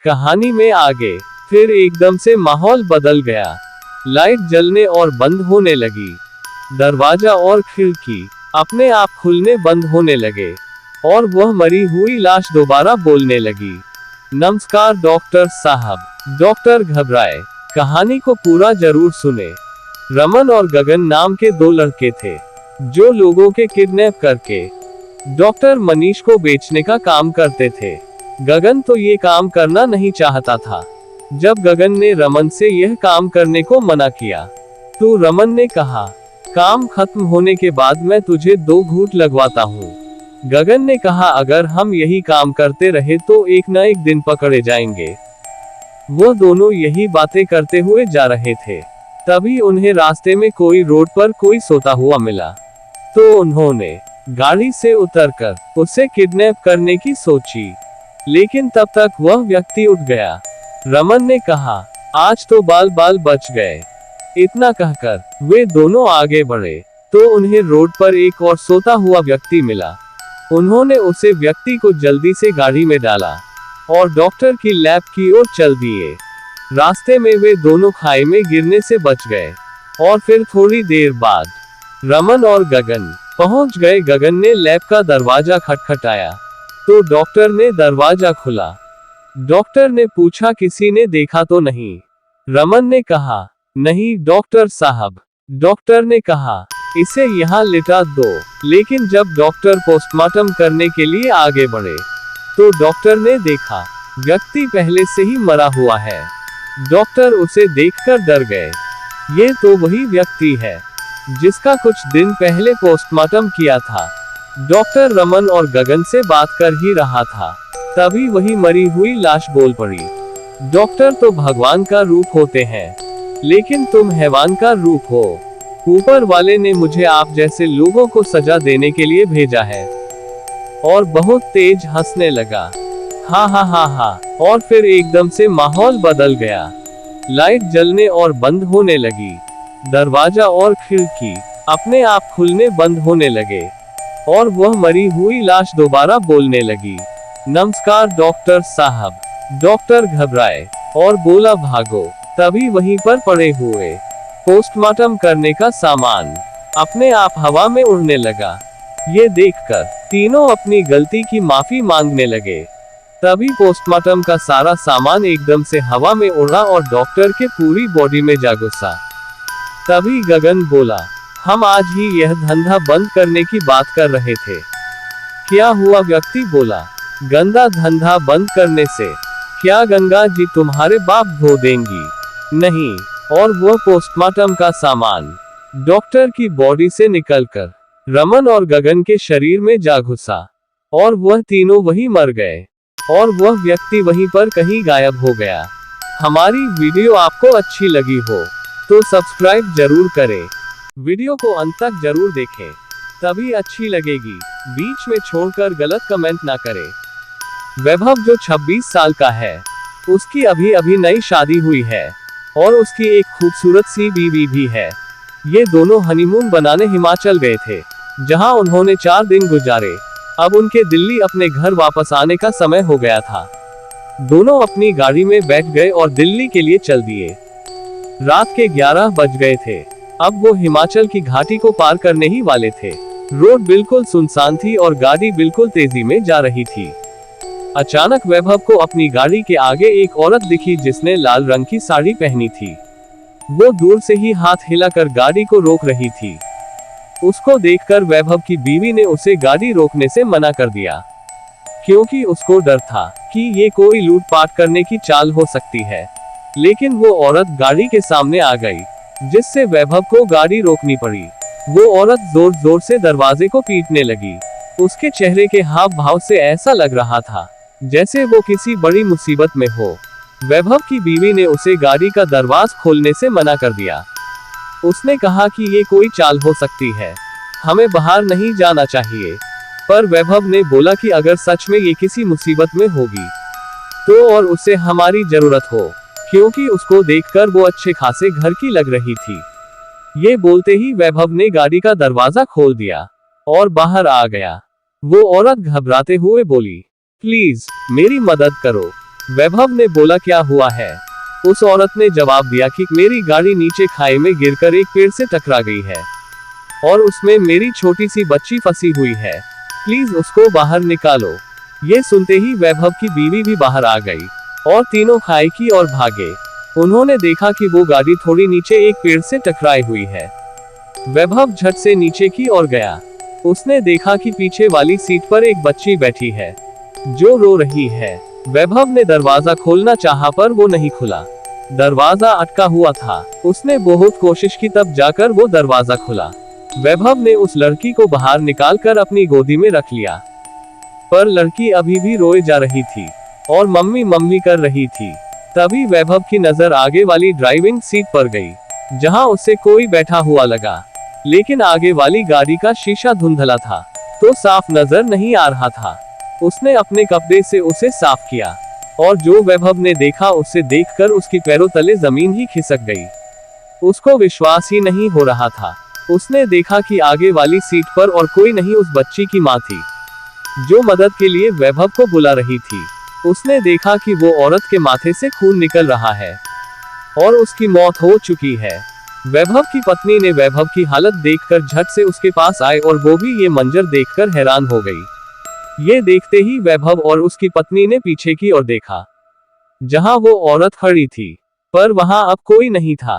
कहानी में आगे फिर एकदम से माहौल बदल गया। लाइट जलने और बंद होने लगी। दरवाजा और खिड़की अपने आप खुलने बंद होने लगे और वह मरी हुई लाश दोबारा बोलने लगी, नमस्कार डॉक्टर साहब। डॉक्टर घबराए। कहानी को पूरा जरूर सुने। रमन और गगन नाम के दो लड़के थे जो लोगों के किडनैप करके डॉक्टर मनीष को बेचने का काम करते थे। गगन तो ये काम करना नहीं चाहता था। जब गगन ने रमन से यह काम करने को मना किया तो रमन ने कहा, काम खत्म होने के बाद मैं तुझे 2 घूंट लगवाता हूँ। गगन ने कहा, अगर हम यही काम करते रहे तो एक न एक दिन पकड़े जाएंगे। वो दोनों यही बातें करते हुए जा रहे थे। तभी उन्हें रास्ते में कोई रोड पर कोई सोता हुआ मिला तो उन्होंने गाड़ी से उतरकर उसे किडनैप करने की सोची, लेकिन तब तक वह व्यक्ति उठ गया। रमन ने कहा, आज तो बाल बाल बच गए। इतना कहकर वे दोनों आगे बढ़े तो उन्हें रोड पर एक और सोता हुआ व्यक्ति मिला। उन्होंने उसे व्यक्ति को जल्दी से गाड़ी में डाला और डॉक्टर की लैब की ओर चल दिए। रास्ते में वे दोनों खाई में गिरने से बच गए और फिर थोड़ी देर बाद रमन और गगन पहुंच गए। गगन ने लैब का दरवाजा खटखटाया तो डॉक्टर ने दरवाजा खुला। डॉक्टर ने पूछा, किसी ने देखा तो नहीं? रमन ने कहा, नहीं डॉक्टर साहब। डॉक्टर ने कहा, इसे यहाँ लिटा दो। लेकिन जब डॉक्टर पोस्टमार्टम करने के लिए आगे बढ़े तो डॉक्टर ने देखा व्यक्ति पहले से ही मरा हुआ है। डॉक्टर उसे देखकर डर गए। ये तो वही व्यक्ति है जिसका कुछ दिन पहले पोस्टमार्टम किया था। डॉक्टर रमन और गगन से बात कर ही रहा था, तभी वही मरी हुई लाश बोल पड़ी, डॉक्टर तो भगवान का रूप होते हैं, लेकिन तुम हैवान का रूप हो। ऊपर वाले ने मुझे आप जैसे लोगों को सजा देने के लिए भेजा है। और बहुत तेज हंसने लगा, हा हा हा हा। और फिर एकदम से माहौल बदल गया। लाइट जलने और बंद होने लगी। दरवाजा और खिड़की अपने आप खुलने बंद होने लगे और वह मरी हुई लाश दोबारा बोलने लगी, नमस्कार डॉक्टर साहब। डॉक्टर घबराए और बोला, भागो। तभी वहीं पर पड़े हुए पोस्टमार्टम करने का सामान अपने आप हवा में उड़ने लगा। ये देखकर तीनों अपनी गलती की माफी मांगने लगे। तभी पोस्टमार्टम का सारा सामान एकदम से हवा में उड़ा और डॉक्टर के पूरी बॉडी में जा घुसा। तभी गगन बोला, हम आज ही यह धंधा बंद करने की बात कर रहे थे। क्या हुआ? व्यक्ति बोला, गंदा धंधा बंद करने से क्या गंगा जी तुम्हारे बाप धो देंगी? नहीं। और वह पोस्टमार्टम का सामान डॉक्टर की बॉडी से निकलकर रमन और गगन के शरीर में जा घुसा और वह तीनों वहीं मर गए और वह व्यक्ति वहीं पर कहीं गायब हो गया। हमारी वीडियो आपको अच्छी लगी हो तो सब्सक्राइब जरूर करें। वीडियो को अंत तक जरूर देखें, तभी अच्छी लगेगी। बीच में छोड़कर गलत कमेंट ना करें। वैभव जो 26 साल का है, उसकी अभी अभी नई शादी हुई है और उसकी एक खूबसूरत सी बीवी भी है। ये दोनों हनीमून बनाने हिमाचल गए थे, जहां उन्होंने 4 दिन गुजारे। अब उनके दिल्ली अपने घर वापस आने का समय हो गया था। दोनों अपनी गाड़ी में बैठ गए और दिल्ली के लिए चल दिए। रात के 11 बज गए थे। अब वो हिमाचल की घाटी को पार करने ही वाले थे। रोड बिल्कुल सुनसान थी और गाड़ी बिल्कुल तेजी में जा रही थी। अचानक वैभव को अपनी गाड़ी के आगे एक औरत दिखी जिसने लाल रंग की साड़ी पहनी थी। वो दूर से ही हाथ हिलाकर गाड़ी को रोक रही थी। उसको देखकर वैभव की बीवी ने उसे गाड़ी रोकने से मना कर दिया, क्योंकि उसको डर था कि ये कोई लूटपाट करने की चाल हो सकती है। लेकिन वो औरत गाड़ी के सामने आ गई, जिससे वैभव को गाड़ी रोकनी पड़ी। वो औरत जोर जोर से दरवाजे को पीटने लगी। उसके चेहरे के हाव भाव से ऐसा लग रहा था जैसे वो किसी बड़ी मुसीबत में हो। वैभव की बीवी ने उसे गाड़ी का दरवाजा खोलने से मना कर दिया। उसने कहा कि ये कोई चाल हो सकती है, हमें बाहर नहीं जाना चाहिए। पर वैभव ने बोला कि अगर सच में ये किसी मुसीबत में होगी तो और उसे हमारी जरूरत हो, क्योंकि उसको देखकर वो अच्छे खासे घर की लग रही थी। ये बोलते ही वैभव ने गाड़ी का दरवाजा खोल दिया और बाहर आ गया। वो औरत घबराते हुए बोली, प्लीज मेरी मदद करो, वैभव ने बोला, क्या हुआ है? उस औरत ने जवाब दिया कि मेरी गाड़ी नीचे खाई में गिरकर एक पेड़ से टकरा गई है और उसमें मेरी छोटी सी बच्ची फंसी हुई है, प्लीज उसको बाहर निकालो। ये सुनते ही वैभव की बीवी भी बाहर आ गई और तीनों खाई की और भागे। उन्होंने देखा कि वो गाड़ी थोड़ी नीचे एक पेड़ से टकराई हुई है। वैभव झट से नीचे की ओर गया। उसने देखा कि पीछे वाली सीट पर एक बच्ची बैठी है जो रो रही है। वैभव ने दरवाजा खोलना चाहा पर वो नहीं खुला, दरवाजा अटका हुआ था। उसने बहुत कोशिश की तब जाकर वो दरवाजा खुला। वैभव ने उस लड़की को बाहर निकालकर अपनी गोदी में रख लिया, पर लड़की अभी भी रोए जा रही थी और मम्मी मम्मी कर रही थी। तभी वैभव की नजर आगे वाली ड्राइविंग सीट पर गई, जहां उसे कोई बैठा हुआ लगा, लेकिन आगे वाली गाड़ी का शीशा धुंधला था तो साफ नजर नहीं आ रहा था। उसने अपने कपड़े से उसे साफ किया और जो वैभव ने देखा उसे देखकर उसकी पैरों तले जमीन ही खिसक गई। उसको विश्वास ही नहीं हो रहा था। उसने देखा कि आगे वाली सीट पर और कोई नहीं, उस बच्ची की मां थी जो मदद के लिए वैभव को बुला रही थी। उसने देखा कि वो औरत के माथे से खून निकल रहा है और उसकी मौत हो चुकी है। वैभव की पत्नी ने वैभव की हालत देखकर झट से उसके पास आए और वो भी ये मंजर देखकर हैरान हो गई। ये देखते ही वैभव और उसकी पत्नी ने पीछे की ओर देखा, जहां वो औरत खड़ी थी, पर वहां अब कोई नहीं था।